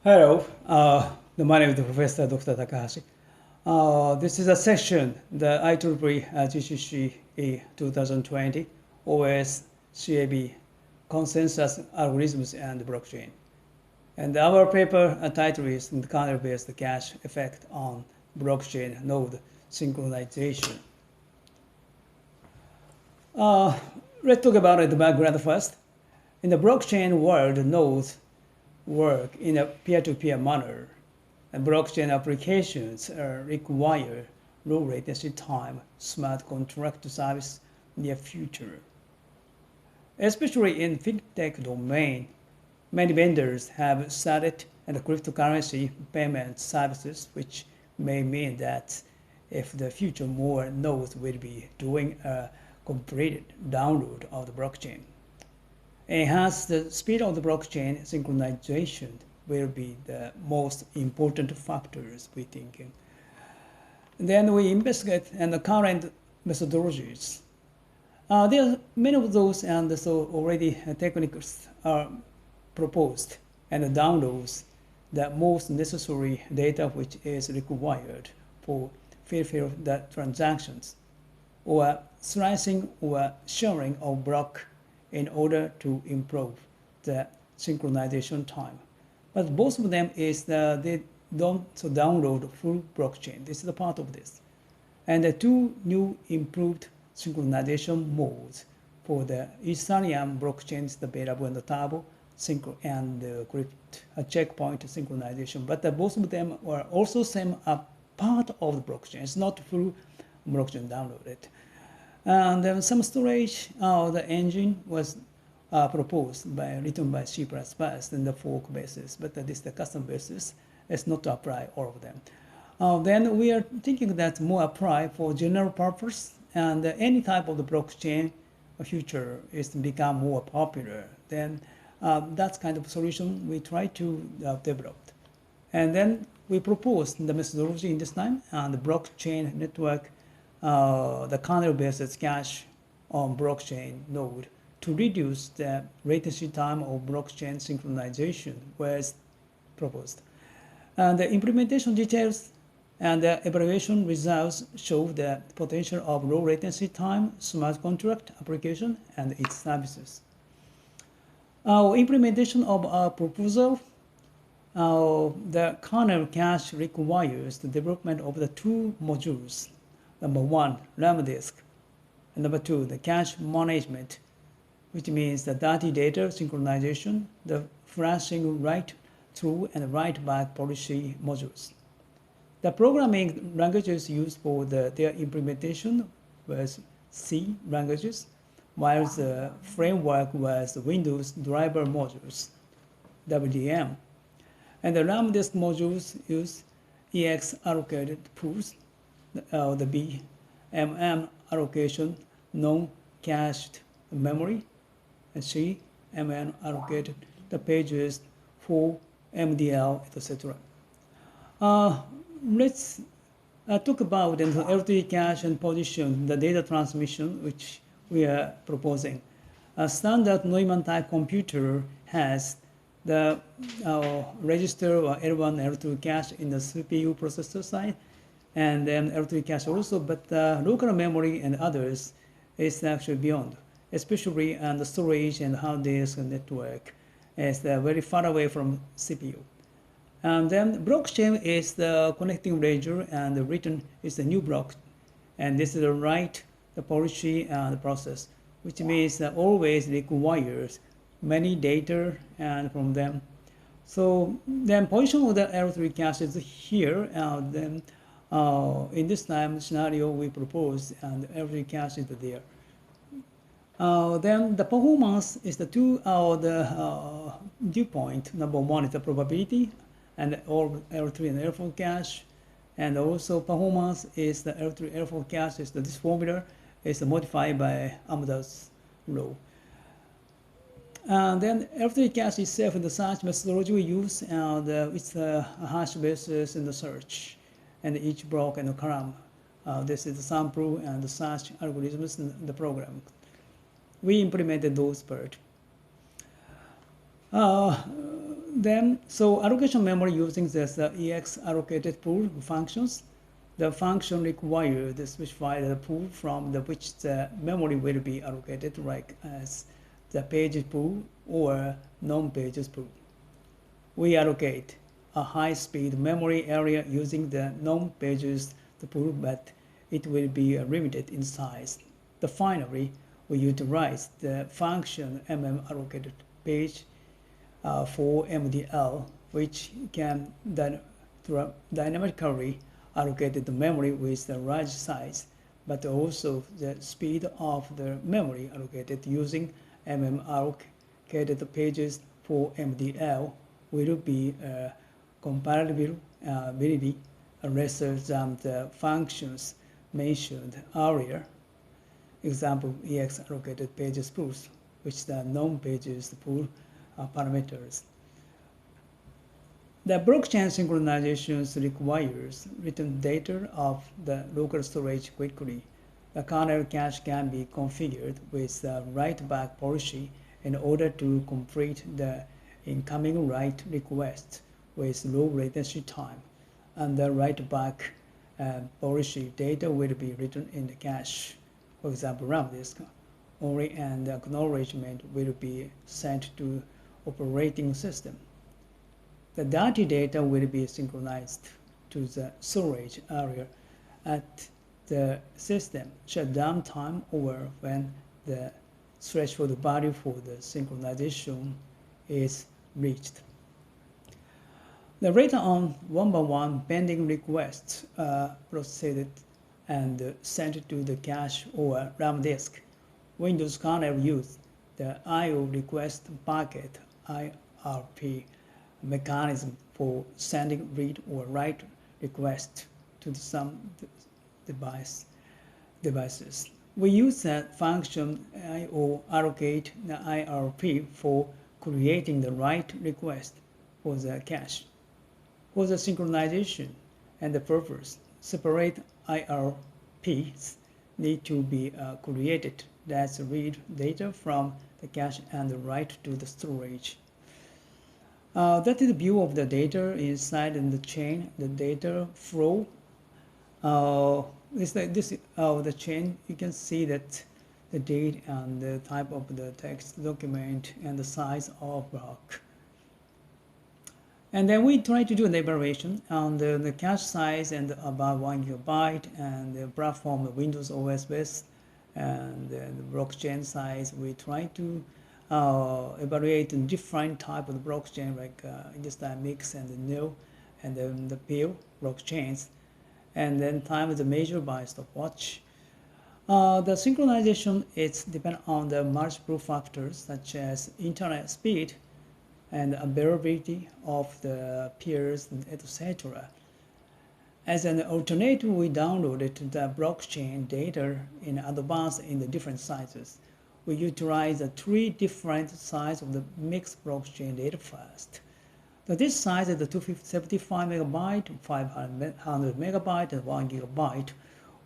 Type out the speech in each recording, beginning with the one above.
Hello, my name is Professor Dr. Takahashi. This is a session, the IEEE GCCE 2020 OS-CAB Consensus Algorithms and Blockchain. And our paper title is the Kernel-based cache effect on blockchain node synchronization. Let's talk about the background first. In the blockchain world, nodes work in a peer-to-peer manner, and blockchain applications require low latency time smart contract service in the future. Especially in fintech domain, many vendors have started and cryptocurrency payment services, which may mean that if the future more nodes will be doing a completed download of the blockchain. Enhance the speed of the blockchain synchronization will be the most important factors we think. Then we investigate and the current methodologies. There are many of those, and so already techniques are proposed and downloads the most necessary data which is required for fulfill the transactions, or slicing or sharing of block in order to improve the synchronization time. But both of them is they don't download full blockchain. This is a part of this. And the two new improved synchronization modes for the Ethereum blockchains available in the Turbo synchro and the crypt checkpoint synchronization. But both of them are also same a part of the blockchain. It's not full blockchain downloaded. And then some storage, the engine was written by C++ in the fork basis, but this is the custom basis. It's not to apply all of them. Then we are thinking that more apply for general purpose, and any type of the blockchain future is to become more popular. Then that's kind of solution we try to develop. And then we propose the methodology in this time, and the blockchain network the kernel-based cache on blockchain node to reduce the latency time of blockchain synchronization was proposed. And the implementation details and the evaluation results show the potential of low latency time smart contract application and its services. Our implementation of our proposal, the kernel cache requires the development of the two modules. Number one, RAM disk. And number two, the cache management, which means the dirty data synchronization, the flashing write through and write back policy modules. The programming languages used for their implementation was C languages, while the framework was Windows driver modules, WDM. And the RAM disk modules use EX allocated pools, the BMM allocation, non-cached memory, and C, MN allocated the pages for MDL, etc. Let's talk about the L3 cache and position, the data transmission, which we are proposing. A standard Neumann type computer has the register or L1, L2 cache in the CPU processor side, and then L3 cache also, but local memory and others is actually beyond, especially the storage and hard disk network is very far away from CPU. And then blockchain is the connecting ledger, and the written is the new block, and this is the write, the policy, and the process, which means that always requires many data and from them. So then position of the L3 cache is here, and then in this time scenario we propose, and every cache is there. Then the performance is the two the viewpoint. Number one is the probability, and all L3 and L4 cache, and also performance is the L3 L4 cache is this formula is modified by Amdahl's law. And then L3 cache itself in the search methodology we use, and it's a hash basis in the search, and each block and a column. This is the sample and the search algorithms in the program. We implemented those parts. So allocation memory using this EX allocated pool functions. The function requires to specify the pool from which the memory will be allocated, like as the pages pool or non-pages pool. We allocate a high-speed memory area using the non-pages pool, but it will be limited in size. Finally, we utilize the function allocated page for MDL, which can dynamically allocate the memory with the large size, but also the speed of the memory allocated using allocated pages for MDL will be comparability lesser than the functions mentioned earlier. Example, EX allocated pages pools, which the non-pages pool parameters. The blockchain synchronization requires written data of the local storage quickly. The kernel cache can be configured with the write-back policy in order to complete the incoming write request with low latency time, and the write-back policy data will be written in the cache. For example, RAM disk only, and the acknowledgement will be sent to operating system. The dirty data will be synchronized to the storage area at the system shutdown time or when the threshold value for the synchronization is reached. The later on, one-by-one pending requests are processed and sent to the cache or RAM disk. Windows kernel use the I/O request bucket (IRP) mechanism for sending read or write requests to some devices. We use that function I/O allocate the IRP for creating the write request for the cache. For the synchronization and the purpose, separate IRPs need to be created that read data from the cache and write to the storage. That is the view of the data inside in the chain, the data flow. This the chain. You can see that the date and the type of the text document and the size of block. And then we try to do an evaluation on the cache size and about 1 GB and the platform, the Windows OS base, and the blockchain size. We try to evaluate different type of blockchain, like in this time mix and the nil and then the peer blockchains, and then time is measured by stopwatch. The synchronization is depend on the multiple factors such as internet speed and availability of the peers, etc. As an alternative, we downloaded the blockchain data in advance in the different sizes. We utilize the 3 different sizes of the mixed blockchain data first. This size is the 275 megabyte, 500 megabyte, and 1 gigabyte.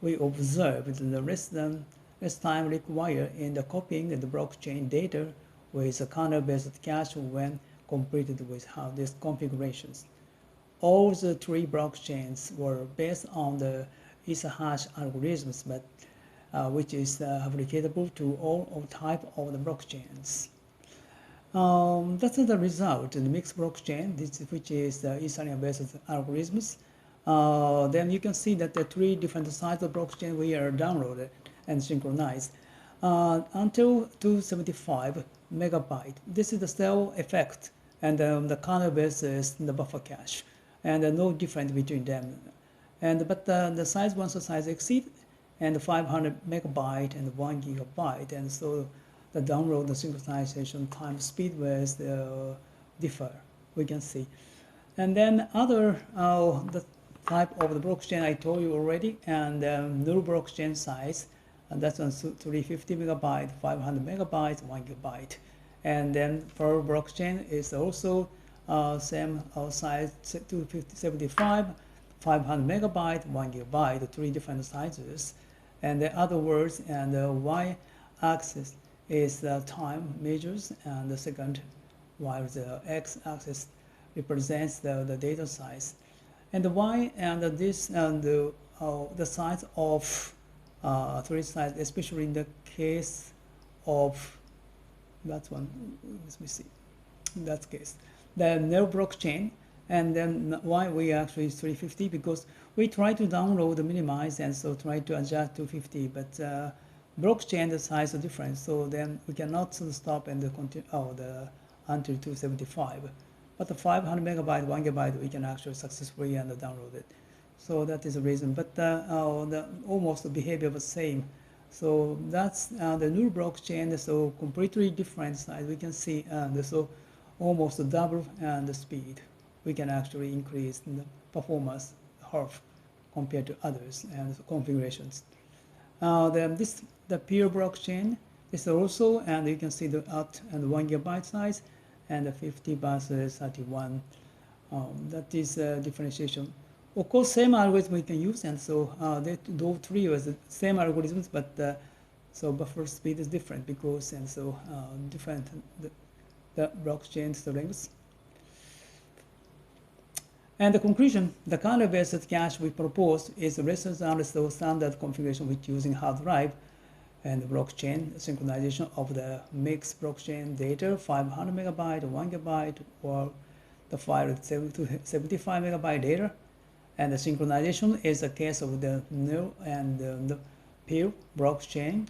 We observed the less time required in the copying the blockchain data with a kernel-based cache when completed with hard disk configurations. All the 3 blockchains were based on the Etherhash algorithms, but which is applicable to all type of the blockchains. That's the result in the mixed blockchain, which is the Ethereum-based algorithms. Then you can see that the 3 different sizes of blockchain we are downloaded and synchronized until 275 megabyte. This is the cell effect, and the kernel base is the buffer cache, and no difference between them. But the size once the size exceed and 500 megabyte and 1 gigabyte, and so the download, the synchronization time speed will differ, we can see. And then other the type of the blockchain I told you already, and null blockchain size, and that's on 350 megabyte, 500 megabytes, 1 gigabyte. And then per blockchain is also same size, 275, 500 megabyte, 1 gigabyte, 3 different sizes. And the other words, and the y-axis is the time measures, and the second, while the x-axis represents the data size. And why and this and the size of storage size, especially in the case of that one, let me see, in that case, the no blockchain. And then why we actually 350, because we try to download, minimize, and so try to adjust to 50, but blockchain, the size is different, so then we cannot stop and continue until 275. But the 500 megabyte, 1 gigabyte, we can actually successfully and download it. So that is the reason. But almost the behavior was same. So that's the new blockchain. So completely different size. We can see so almost double the speed. We can actually increase the performance half compared to others and configurations. The peer blockchain is also, and you can see the up and 1 gigabyte size, and the 50 versus 31. That is differentiation. Of course, same algorithm we can use, and so those three was the same algorithms, but so buffer speed is different because, and so different the blockchain strengths. And the conclusion, the kernel-based cache we propose is less than the standard configuration with using hard drive and blockchain synchronization of the mixed blockchain data, 500 megabyte, 1 gigabyte, or the file 75 megabyte data. And the synchronization is the case of the new and the peer blockchain.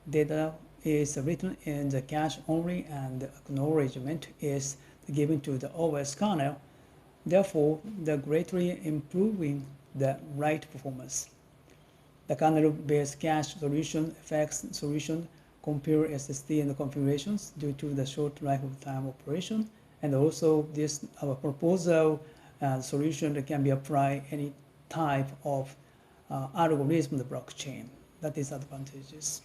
Data is written in the cache only, and the acknowledgement is given to the OS kernel. Therefore, the greatly improving the write performance. The kernel-based cache solution affects solution compare SSD and the configurations due to the short lifetime operation, and also this our proposal solution that can be applied any type of algorithm the blockchain. That is advantages.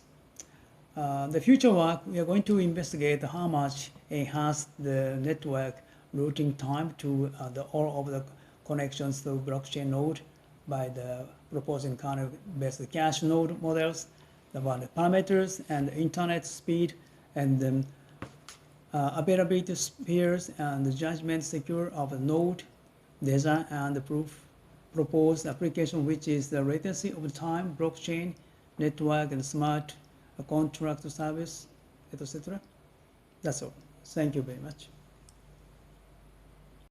The future work, we are going to investigate how much enhance the network routing time to all of the connections to blockchain node by the proposing kernel-based cache node models, the parameters and the internet speed, and then availability spheres and the judgment secure of the node, design and the proposed application, which is the latency over time, blockchain, network, and smart contract service, etc. That's all. Thank you very much.